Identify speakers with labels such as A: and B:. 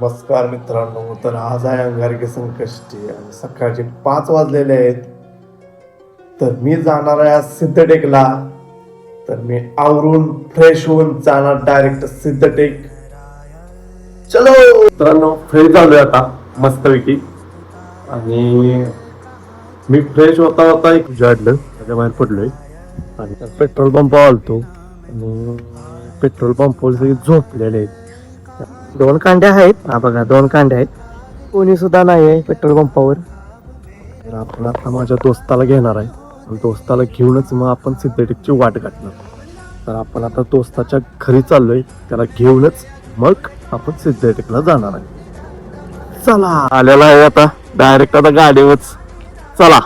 A: नमस्कार मित्रांनो. तर आज आहे अंगारकी संकष्टी आणि सकाळचे 5 वाजलेले आहेत. तर मी जाणार आहे आज सिद्धटेकला. तर मी आवरून फ्रेश होऊन जाणार डायरेक्ट सिद्धटेक. चलो मित्रांनो, फ्रेश झालोय आता मस्तपैकी. आणि मी फ्रेश होता होता एक उजाडलं, त्याच्या बाहेर पडलोय आणि पेट्रोल पंप आलतो आणि पेट्रोल पंपवर सगळे झोपलेले आहेत. 2 कांड्या आहेत, हा बघा 2 कांड्या आहेत, कोणी सुद्धा नाही आहे पेट्रोल पंपावर. तर आपण आता माझ्या दोस्ताला घेणार आहे आणि दोस्ताला घेऊनच मग आपण सिद्धटेकची वाट गाठणार. तर आपण आता दोस्ताच्या घरी चाललोय, त्याला घेऊनच मग आपण सिद्धटेकला जाणार आहे. चला, आलेला आहे आता डायरेक्ट आता गाडीवरच. चला.